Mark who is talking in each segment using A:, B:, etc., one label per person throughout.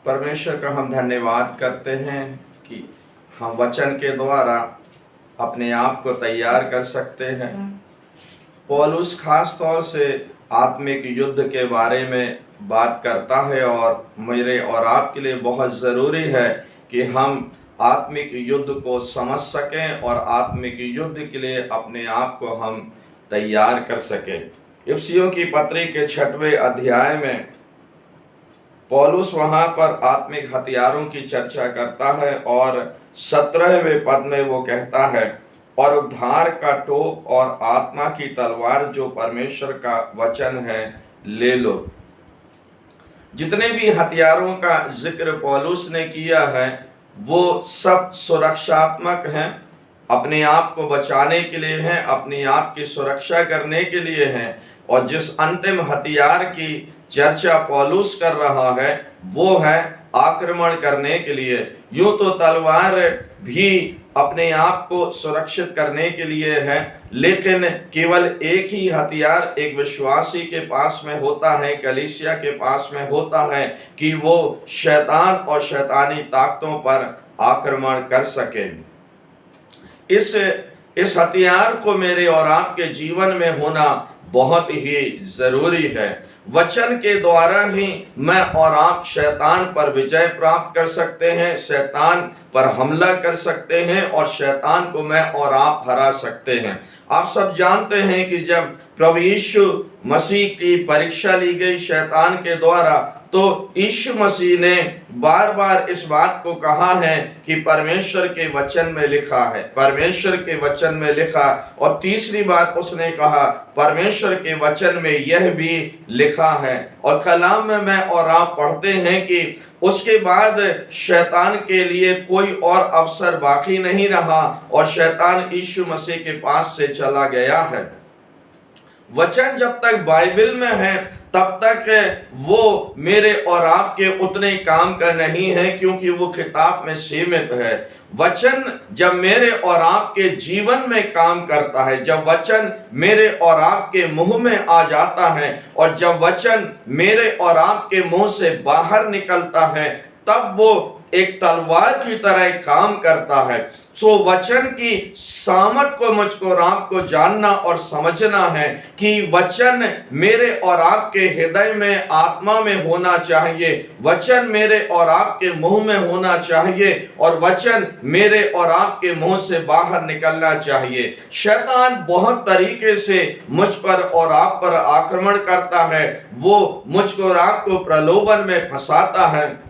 A: परमेश्वर का हम धन्यवाद करते हैं कि हम वचन के द्वारा अपने आप को तैयार कर सकते हैं। पौलुस खास तौर से आत्मिक युद्ध के बारे में बात करता है और मेरे और आपके लिए बहुत ज़रूरी है कि हम आत्मिक युद्ध को समझ सकें और आत्मिक युद्ध के लिए अपने आप को हम तैयार कर सकें। इफिसियों की पत्री के 6वें अध्याय में पौलुस वहाँ पर आत्मिक हथियारों की चर्चा करता है और 17वें पद में वो कहता है, और उद्धार का टोप और आत्मा की तलवार जो परमेश्वर का वचन है ले लो। जितने भी हथियारों का जिक्र पौलुस ने किया है वो सब सुरक्षात्मक हैं, अपने आप को बचाने के लिए हैं, अपने आप की सुरक्षा करने के लिए हैं। और जिस अंतिम हथियार की चर्चा पौलुस कर रहा है वो है आक्रमण करने के लिए। यूं तो तलवार भी अपने आप को सुरक्षित करने के लिए है, लेकिन केवल एक ही हथियार एक विश्वासी के पास में होता है, कलीसिया के पास में होता है, कि वो शैतान और शैतानी ताकतों पर आक्रमण कर सके। इस हथियार को मेरे और आपके जीवन में होना बहुत ही जरूरी है। वचन के द्वारा ही मैं और आप शैतान पर विजय प्राप्त कर सकते हैं, शैतान पर हमला कर सकते हैं और शैतान को मैं और आप हरा सकते हैं। आप सब जानते हैं कि जब प्रभु यीशु मसीह की परीक्षा ली गई शैतान के द्वारा, तो यीशु मसीह ने बार बार इस बात को कहा है कि परमेश्वर के वचन में लिखा है, परमेश्वर के वचन में लिखा। और तीसरी बात उसने कहा, परमेश्वर के वचन में यह भी लिखा है। और कलाम में मैं और आप पढ़ते हैं कि उसके बाद शैतान के लिए कोई और अवसर बाकी नहीं रहा और शैतान यीशु मसीह के पास से चला गया है। वचन जब तक बाइबल में है तब तक वो मेरे और आपके उतने काम का नहीं है, क्योंकि वो किताब में सीमित है। वचन जब मेरे और आपके जीवन में काम करता है, जब वचन मेरे और आपके मुंह में आ जाता है और जब वचन मेरे और आपके मुंह से बाहर निकलता है, तब वो एक तलवार की तरह काम करता है। सो वचन की सामर्थ को मुझको और आपको जानना और समझना है कि वचन मेरे और आपके हृदय में, आत्मा में होना चाहिए, वचन मेरे और आपके मुंह में होना चाहिए और वचन मेरे और आपके मुंह से बाहर निकलना चाहिए। शैतान बहुत तरीके से मुझ पर और आप पर आक्रमण करता है, वो मुझको और आपको प्रलोभन में फंसाता है।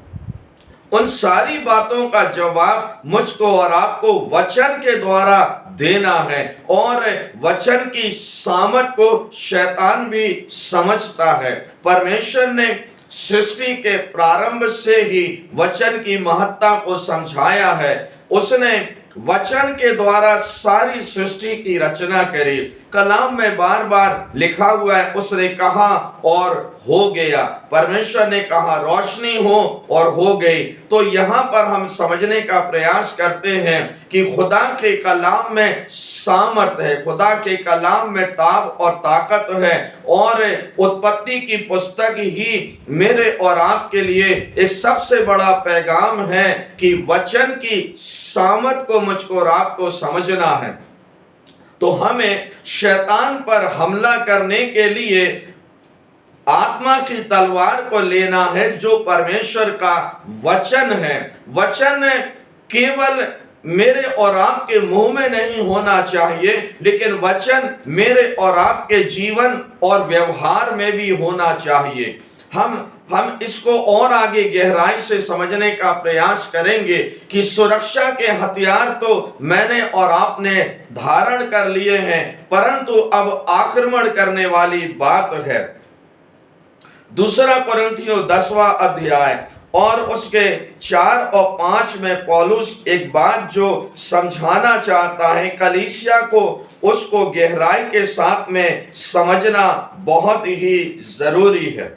A: उन सारी बातों का जवाब मुझको और आपको वचन के द्वारा देना है और वचन की सामर्थ को शैतान भी समझता है। परमेश्वर ने सृष्टि के प्रारंभ से ही वचन की महत्ता को समझाया है। उसने वचन के द्वारा सारी सृष्टि की रचना करी। कलाम में बार बार लिखा हुआ है, उसने कहा और हो गया। परमेश्वर ने कहा रोशनी हो और हो गई। तो यहाँ पर हम समझने का प्रयास करते हैं कि खुदा के कलाम में सामर्थ है, खुदा के कलाम में ताब और ताकत है। और उत्पत्ति की पुस्तक ही मेरे और आपके लिए एक सबसे बड़ा पैगाम है कि वचन की सामर्थ को मुझको और आपको समझना है। तो हमें शैतान पर हमला करने के लिए आत्मा की तलवार को लेना है, जो परमेश्वर का वचन है। वचन केवल मेरे और आपके मुंह में नहीं होना चाहिए, लेकिन वचन मेरे और आपके जीवन और व्यवहार में भी होना चाहिए। हम इसको और आगे गहराई से समझने का प्रयास करेंगे कि सुरक्षा के हथियार तो मैंने और आपने धारण कर लिए हैं, परंतु अब आक्रमण करने वाली बात है। दूसरा कुरिन्थियों 10वां अध्याय और उसके 4 और 5 में पौलुस एक बात जो समझाना चाहता है कलीसिया को, उसको गहराई के साथ में समझना बहुत ही जरूरी है।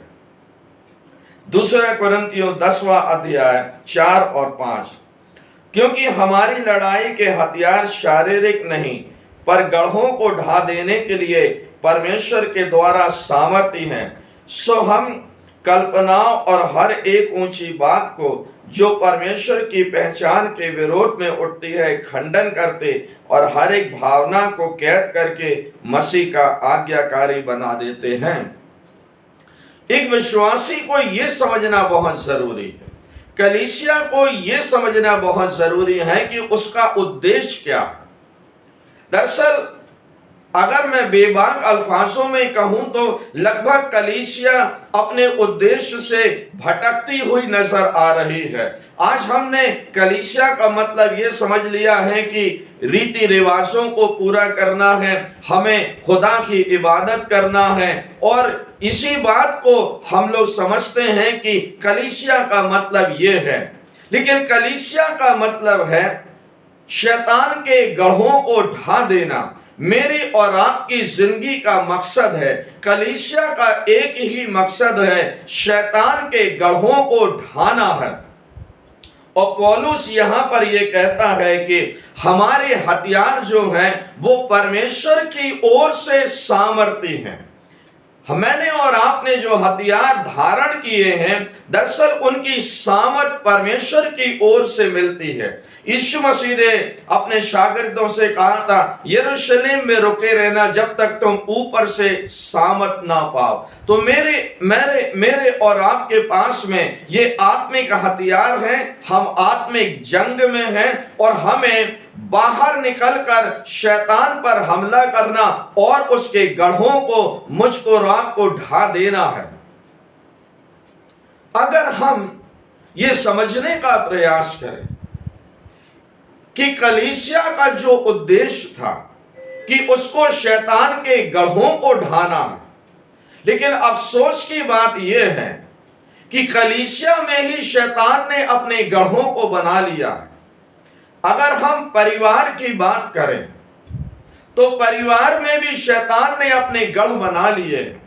A: दूसरा कुरिन्थियों 10वां अध्याय 4 और 5, क्योंकि हमारी लड़ाई के हथियार शारीरिक नहीं पर गढ़ों को ढा देने के लिए परमेश्वर के द्वारा सामर्थी हैं। सो हम कल्पनाओं और हर एक ऊंची बात को जो परमेश्वर की पहचान के विरोध में उठती है खंडन करते और हर एक भावना को कैद करके मसीह का आज्ञाकारी बना देते हैं। एक विश्वासी को यह समझना बहुत जरूरी है, कलीसिया को यह समझना बहुत जरूरी है कि उसका उद्देश्य क्या है। दरअसल अगर मैं बेबाक अल्फाजों में कहूं तो लगभग कलीसिया अपने उद्देश्य से भटकती हुई नजर आ रही है। आज हमने कलीसिया का मतलब ये समझ लिया है कि रीति रिवाजों को पूरा करना है, हमें खुदा की इबादत करना है, और इसी बात को हम लोग समझते हैं कि कलीसिया का मतलब ये है। लेकिन कलीसिया का मतलब है शैतान के गढ़ों को ढा देना। मेरी और आपकी जिंदगी का मकसद है, कलीसिया का एक ही मकसद है, शैतान के गढ़ों को ढाना है। और पौलुस यहां पर यह कहता है कि हमारे हथियार जो हैं वो परमेश्वर की ओर से सामर्थी हैं। मैंने और आपने जो हथियार धारण किए हैं दरअसल उनकी सामर्थ परमेश्वर की ओर से मिलती है। यीशु मसीह ने अपने शागिर्दों से कहा था, यरूशलेम में रुके रहना जब तक तुम ऊपर से सामर्थ ना पाओ। तो मेरे और आपके पास में ये आत्मिक हथियार हैं। हम आत्मिक जंग में हैं और हमें बाहर निकलकर शैतान पर हमला करना और उसके गढ़ों को, मुझको और आपको ढा देना है। अगर हम ये समझने का प्रयास करें कि कलीसिया का जो उद्देश्य था कि उसको शैतान के गढ़ों को ढाना है, लेकिन अफसोस की बात यह है कि कलीसिया में ही शैतान ने अपने गढ़ों को बना लिया है। अगर हम परिवार की बात करें तो परिवार में भी शैतान ने अपने गढ़ बना लिए हैं,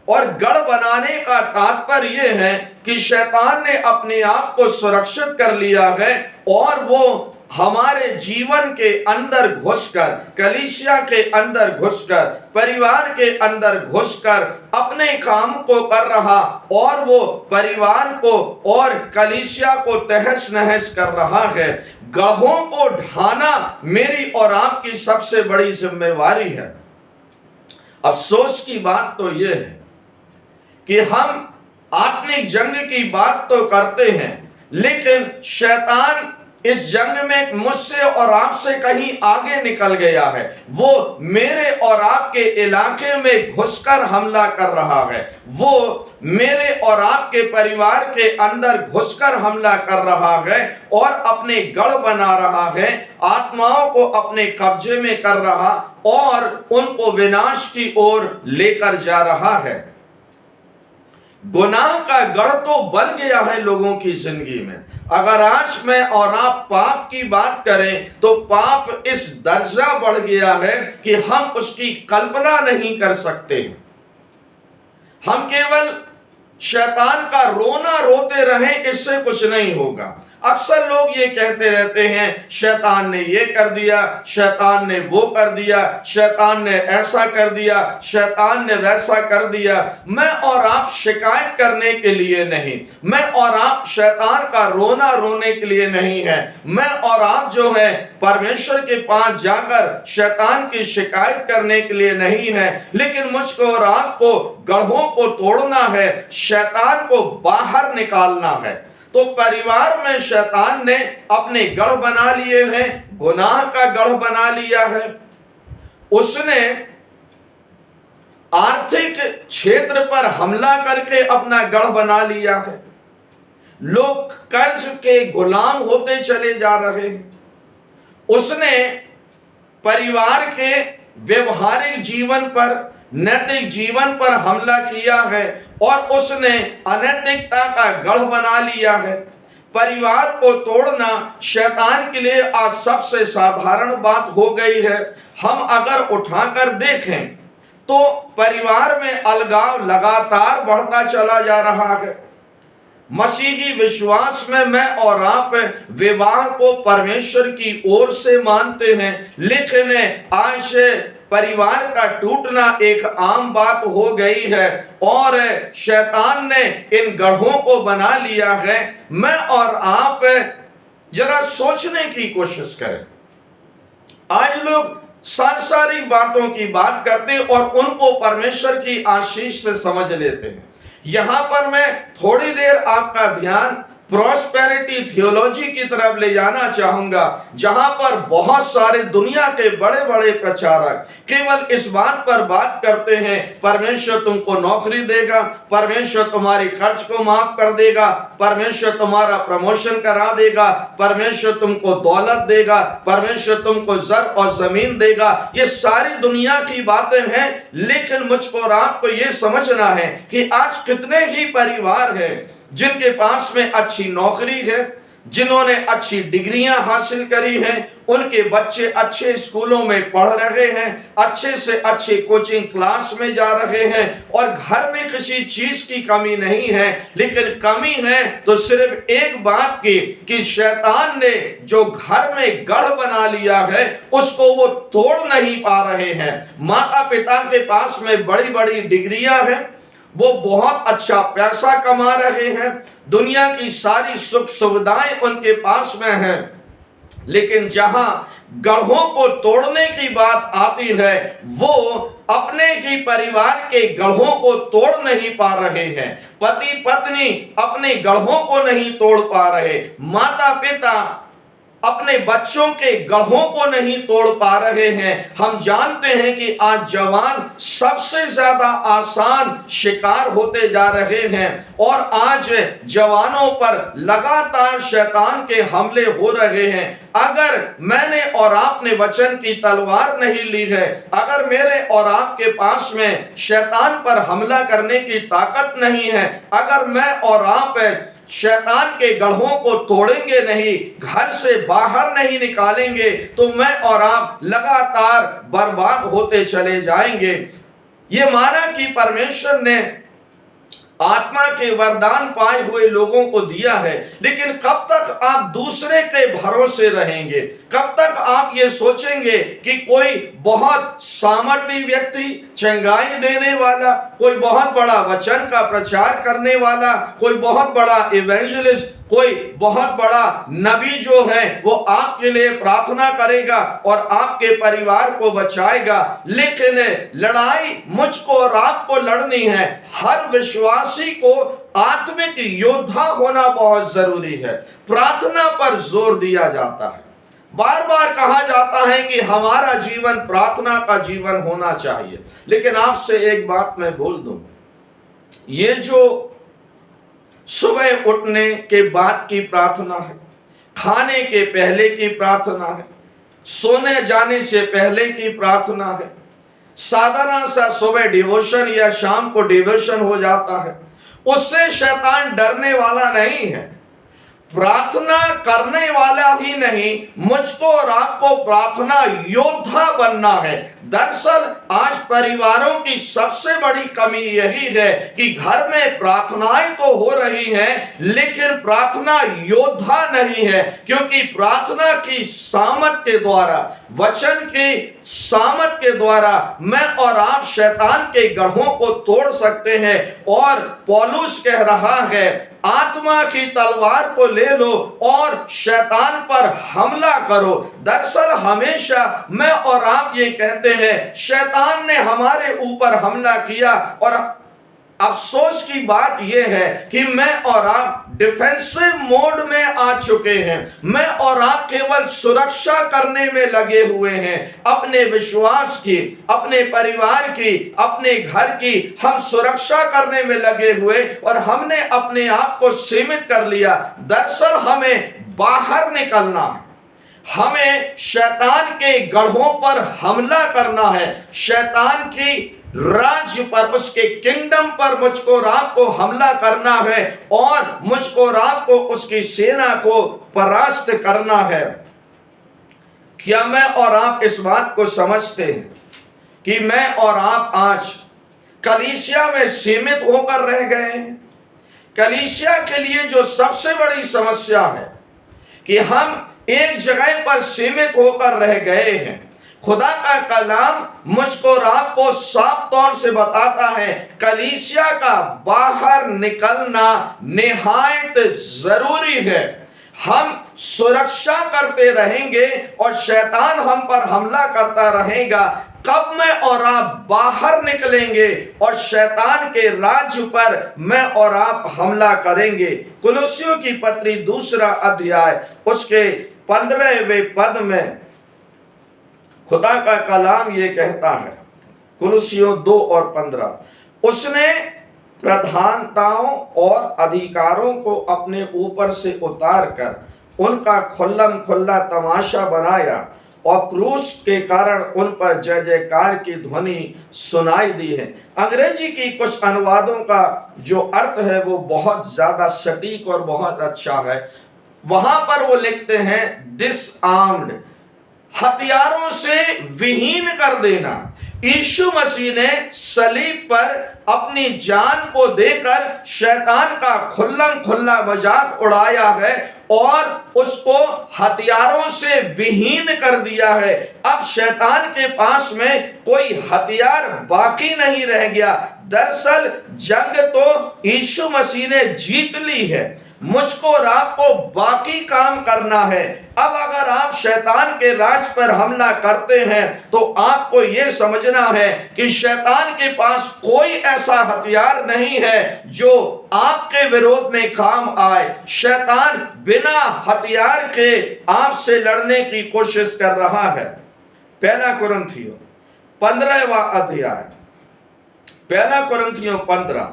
A: और गढ़ बनाने का तात्पर्य यह है कि शैतान ने अपने आप को सुरक्षित कर लिया है और वो हमारे जीवन के अंदर घुसकर, कलीसिया के अंदर घुसकर, परिवार के अंदर घुसकर अपने काम को कर रहा और वो परिवार को और कलीसिया को तहस नहस कर रहा है। गढ़ों को ढाना मेरी और आपकी सबसे बड़ी जिम्मेवारी है। अफसोस की बात तो यह है कि हम आत्मिक जंग की बात तो करते हैं, लेकिन शैतान इस जंग में मुझसे और आपसे कहीं आगे निकल गया है। वो मेरे और आपके इलाके में घुसकर हमला कर रहा है। वो मेरे और आपके परिवार के अंदर घुसकर हमला कर रहा है और अपने गढ़ बना रहा है, आत्माओं को अपने कब्जे में कर रहा और उनको विनाश की ओर लेकर जा रहा है। गुनाह का गढ़ तो बन गया है लोगों की जिंदगी में। अगर आज मैं और आप पाप की बात करें तो पाप इस दर्जा बढ़ गया है कि हम उसकी कल्पना नहीं कर सकते। हम केवल शैतान का रोना रोते रहें, इससे कुछ नहीं होगा। अक्सर लोग ये कहते रहते हैं, शैतान ने ये कर दिया, शैतान ने वो कर दिया, शैतान ने ऐसा कर दिया, शैतान ने वैसा कर दिया। मैं और आप शिकायत करने के लिए नहीं, मैं और आप शैतान का रोना रोने के लिए नहीं है। मैं और आप जो है परमेश्वर के पास जाकर शैतान की शिकायत करने के लिए नहीं है, लेकिन मुझको और आपको गढ़ों को तोड़ना है, शैतान को बाहर निकालना है। तो परिवार में शैतान ने अपने गढ़ बना लिए हैं, गुनाह का गढ़ बना लिया है। उसने आर्थिक क्षेत्र पर हमला करके अपना गढ़ बना लिया है। लोग कर्ज के गुलाम होते चले जा रहे हैं। उसने परिवार के व्यवहारिक जीवन पर, नैतिक जीवन पर हमला किया है और उसने अनैतिकता का गढ़ बना लिया है। परिवार को तोड़ना शैतान के लिए आज सबसे साधारण बात हो गई है। हम अगर उठाकर देखें तो परिवार में अलगाव लगातार बढ़ता चला जा रहा है। मसीही विश्वास में मैं और आप विवाह को परमेश्वर की ओर से मानते हैं, लेकिन आज परिवार का टूटना एक आम बात हो गई है और शैतान ने इन गढ़ों को बना लिया है। मैं और आप जरा सोचने की कोशिश करें। आज लोग सांसारिक बातों की बात करते और उनको परमेश्वर की आशीष से समझ लेते हैं। यहां पर मैं थोड़ी देर आपका ध्यान प्रॉस्पेरिटी थियोलॉजी की तरफ ले जाना चाहूंगा, जहां पर बहुत सारे दुनिया के बड़े बड़े प्रचारक केवल इस बात पर बात करते हैं, परमेश्वर तुमको नौकरी देगा, परमेश्वर तुम्हारे खर्च को माफ कर देगा, परमेश्वर तुम्हारा प्रमोशन करा देगा, परमेश्वर तुमको दौलत देगा, परमेश्वर तुमको जर और जमीन देगा। ये सारी दुनिया की बातें हैं, लेकिन मुझको और आपको ये समझना है कि आज कितने ही परिवार हैं जिनके पास में अच्छी नौकरी है, जिन्होंने अच्छी डिग्रियां हासिल करी हैं, उनके बच्चे अच्छे स्कूलों में पढ़ रहे हैं, अच्छे से अच्छे कोचिंग क्लास में जा रहे हैं और घर में किसी चीज की कमी नहीं है। लेकिन कमी है तो सिर्फ एक बात की कि शैतान ने जो घर में गढ़ बना लिया है उसको वो तोड़ नहीं पा रहे हैं। माता पिता के पास में बड़ी बड़ी डिग्रियां हैं, वो बहुत अच्छा पैसा कमा रहे हैं, दुनिया की सारी सुख सुविधाएं उनके पास में हैं, लेकिन जहां गढ़ों को तोड़ने की बात आती है वो अपने ही परिवार के गढ़ों को तोड़ नहीं पा रहे हैं। पति पत्नी अपने गढ़ों को नहीं तोड़ पा रहे, माता पिता अपने बच्चों के गढ़ों को नहीं तोड़ पा रहे हैं। हम जानते हैं कि आज जवान सबसे ज्यादा आसान शिकार होते जा रहे हैं और आज जवानों पर लगातार शैतान के हमले हो रहे हैं। अगर मैंने और आपने वचन की तलवार नहीं ली है, अगर मेरे और आपके पास में शैतान पर हमला करने की ताकत नहीं है, अगर मैं और आप शैतान के गढ़ों को तोड़ेंगे नहीं, घर से बाहर नहीं निकालेंगे, तो मैं और आप लगातार बर्बाद होते चले जाएंगे। ये माना कि परमेश्वर ने आत्मा के वरदान पाए हुए लोगों को दिया है, लेकिन कब तक आप दूसरे के भरोसे रहेंगे? कब तक आप ये सोचेंगे कि कोई बहुत सामर्थी व्यक्ति, चंगाई देने वाला, कोई बहुत बड़ा वचन का प्रचार करने वाला, कोई बहुत बड़ा इवेंजलिस्ट, कोई बहुत बड़ा नबी जो है वो आपके लिए प्रार्थना करेगा और आपके परिवार को बचाएगा? लेकिन लड़ाई मुझको और आपको लड़नी है। हर विश्वासी को आत्मिक योद्धा होना बहुत जरूरी है। प्रार्थना पर जोर दिया जाता है, बार बार कहा जाता है कि हमारा जीवन प्रार्थना का जीवन होना चाहिए। लेकिन आपसे एक बात मैं बोल दूं, ये जो सुबह उठने के बाद की प्रार्थना है, खाने के पहले की प्रार्थना है, सोने जाने से पहले की प्रार्थना है, साधारण सा सुबह डिवोशन या शाम को डिवोशन हो जाता है, उससे शैतान डरने वाला नहीं है। प्रार्थना करने वाला ही नहीं, मुझको और आपको प्रार्थना योद्धा बनना है। दरअसल आज परिवारों की सबसे बड़ी कमी यही है कि घर में प्रार्थनाएं तो हो रही हैं, लेकिन प्रार्थना योद्धा नहीं है। क्योंकि प्रार्थना की सामत के द्वारा, वचन की सामत के द्वारा मैं और आप शैतान के गढ़ों को तोड़ सकते हैं। और पौलुस कह रहा है, आत्मा की तलवार को ले लो और शैतान पर हमला करो। दरअसल हमेशा मैं और आप ये कहते हैं, शैतान ने हमारे ऊपर हमला किया, और अफसोस की बात यह है कि मैं और आप डिफेंसिव मोड में आ चुके हैं। मैं और आप केवल सुरक्षा करने में लगे हुए हैं, अपने विश्वास की, अपने परिवार की, अपने घर की हम सुरक्षा करने में लगे हुए और हमने अपने आप को सीमित कर लिया। दरअसल हमें बाहर निकलना है, हमें शैतान के गढ़ों पर हमला करना है, शैतान की राज्य पर, उसके किंगडम पर मुझको और आपको हमला करना है और मुझको और आपको उसकी सेना को परास्त करना है। क्या मैं और आप इस बात को समझते हैं कि मैं और आप आज कलीसिया में सीमित होकर रह गए हैं? कलीसिया के लिए जो सबसे बड़ी समस्या है कि हम एक जगह पर सीमित होकर रह गए हैं। खुदा का कलाम मुझको और आपको साफ तौर से बताता है कलीसिया का बाहर निकलना निहायत जरूरी है। हम सुरक्षा करते रहेंगे और शैतान हम पर हमला करता रहेगा। कब मैं और आप बाहर निकलेंगे और शैतान के राज्य पर मैं और आप हमला करेंगे। कुलुस्सियों की पत्री 2 अध्याय उसके 15वें पद में खुदा का कलाम ये कहता है, कुलुस्सियों 2 और 15, उसने प्रधानताओं और अधिकारों को अपने ऊपर से उतार कर उनका खुल्लम खुल्ला तमाशा बनाया और क्रूस के कारण उन पर जय जयकार की ध्वनि सुनाई दी है। अंग्रेजी की कुछ अनुवादों का जो अर्थ है वो बहुत ज्यादा सटीक और बहुत अच्छा है। वहां पर वो लिखते हैं डिसआर्म्ड, हथियारों से विहीन कर देना। यीशु मसीह ने सलीब पर अपनी जान को देकर शैतान का खुल्लम खुल्ला मजाक उड़ाया है और उसको हथियारों से विहीन कर दिया है। अब शैतान के पास में कोई हथियार बाकी नहीं रह गया। दरअसल जंग तो यीशु मसीह ने जीत ली है, मुझको और आपको बाकी काम करना है। अब अगर आप शैतान के राज पर हमला करते हैं तो आपको यह समझना है कि शैतान के पास कोई ऐसा हथियार नहीं है जो आपके विरोध में काम आए। शैतान बिना हथियार के आपसे लड़ने की कोशिश कर रहा है। 1 कुरिन्थियों 15वां अध्याय, 1 कुरिन्थियों 15,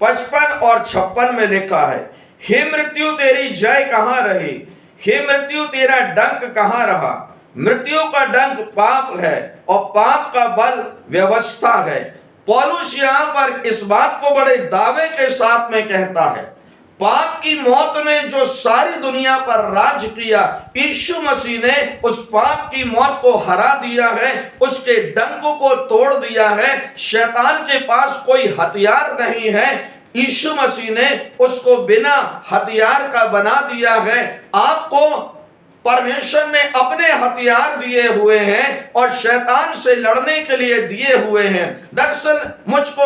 A: 55 और 56 में लिखा है, हे मृत्यु तेरी जय कहाँ रही, हे मृत्यु तेरा डंक कहाँ रहा। मृत्यु का डंक पाप है और पाप का बल व्यवस्था है। पौलुस यहाँ पर इस बात को बड़े दावे के साथ में कहता है, पाप की मौत ने जो सारी दुनिया पर राज किया, यीशु मसीह ने उस पाप की मौत को हरा दिया है, उसके डंक को तोड़ दिया है। शैतान के पास कोई हथियार नहीं है, यीशु मसीह ने उसको बिना हथियार का बना दिया है। आपको परमेश्वर ने अपने हथियार दिए हुए हैं और शैतान से लड़ने के लिए दिए हुए हैं। दरअसल मुझको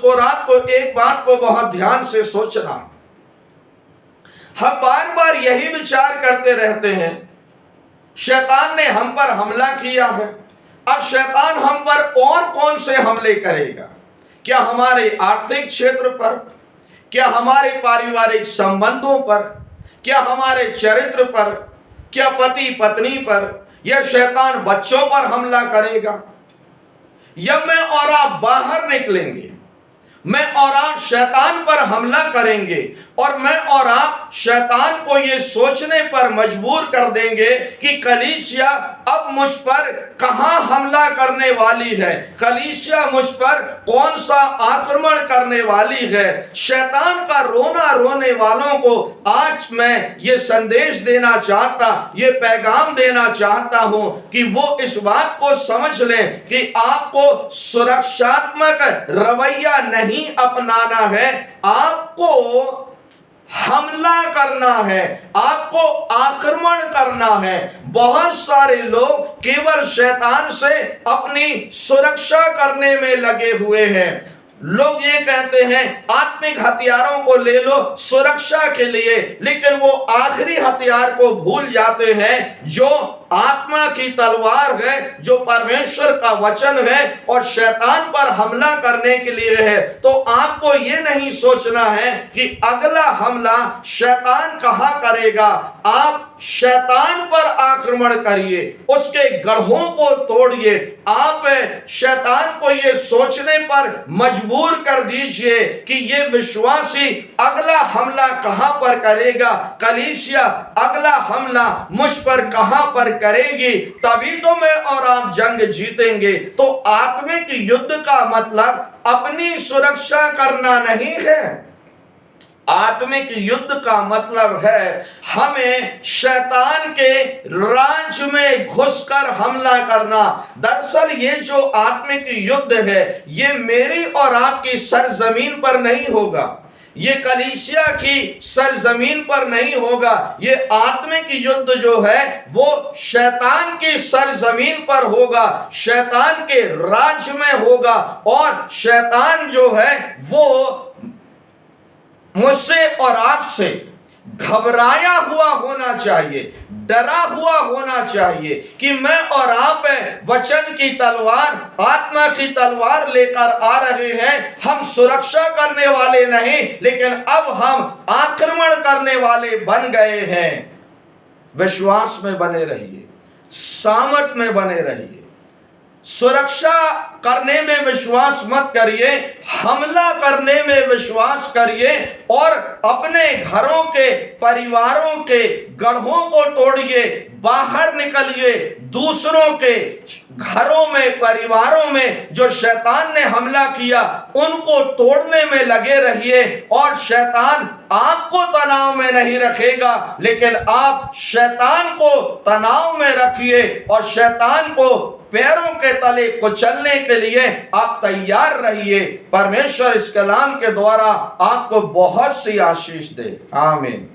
A: और आपको एक बात को बहुत ध्यान से सोचना। हम बार बार यही विचार करते रहते हैं, शैतान ने हम पर हमला किया है, अब शैतान हम पर और कौन से हमले करेगा? क्या हमारे आर्थिक क्षेत्र पर, क्या हमारे पारिवारिक संबंधों पर, क्या हमारे चरित्र पर, क्या पति पत्नी पर, या शैतान बच्चों पर हमला करेगा? या मैं और आप बाहर निकलेंगे, मैं और आप शैतान पर हमला करेंगे और मैं और आप शैतान को ये सोचने पर मजबूर कर देंगे कि कलीसिया अब मुझ पर कहां हमला करने वाली है, कलीसिया मुझ पर कौन सा आक्रमण करने वाली है। शैतान का रोना रोने वालों को आज मैं ये संदेश देना चाहता, ये पैगाम देना चाहता हूं कि वो इस बात को समझ लें कि आपको सुरक्षात्मक रवैया नहीं अपनाना है, आपको हमला करना है, आपको आक्रमण करना है। बहुत सारे लोग केवल शैतान से अपनी सुरक्षा करने में लगे हुए हैं। लोग ये कहते हैं आत्मिक हथियारों को ले लो सुरक्षा के लिए, लेकिन वो आखिरी हथियार को भूल जाते हैं जो आत्मा की तलवार है, जो परमेश्वर का वचन है और शैतान पर हमला करने के लिए है। तो आपको ये नहीं सोचना है कि अगला हमला शैतान कहां करेगा, आप शैतान पर आक्रमण करिए, उसके गढ़ों को तोड़िए। आप शैतान को ये सोचने पर मजबूर कर दीजिए कि ये विश्वासी अगला हमला कहां पर करेगा, कलीसिया अगला हमला मुझ पर कहां पर करेगी, तभी तो मैं और आप जंग जीतेंगे। तो आत्मिक युद्ध का मतलब अपनी सुरक्षा करना नहीं है, आत्मिक युद्ध का मतलब है हमें शैतान के राज में घुसकर हमला करना। दरअसल ये जो आत्मिक युद्ध है ये मेरी और आपकी सरजमीन पर नहीं होगा, ये कलीसिया की सरजमीन पर नहीं होगा। ये आत्मिक युद्ध जो है वो शैतान की सरजमीन पर होगा, शैतान के राज्य में होगा। और शैतान जो है वो मुझसे और आपसे घबराया हुआ होना चाहिए, डरा हुआ होना चाहिए कि मैं और आप वचन की तलवार, आत्मा की तलवार लेकर आ रहे हैं। हम सुरक्षा करने वाले नहीं, लेकिन अब हम आक्रमण करने वाले बन गए हैं। विश्वास में बने रहिए, सामर्थ में बने रहिए। सुरक्षा करने में विश्वास मत करिए, हमला करने में विश्वास करिए और अपने घरों के, परिवारों के गढ़ों को तोड़िए, बाहर निकलिए, दूसरों के घरों में, परिवारों में जो शैतान ने हमला किया उनको तोड़ने में लगे रहिए। और शैतान आपको तनाव में नहीं रखेगा, लेकिन आप शैतान को तनाव में रखिए और शैतान को पैरों के तले कुचलने के लिए आप तैयार रहिए। परमेश्वर इस कलाम के द्वारा आपको बहुत सी आशीष दे। आमीन।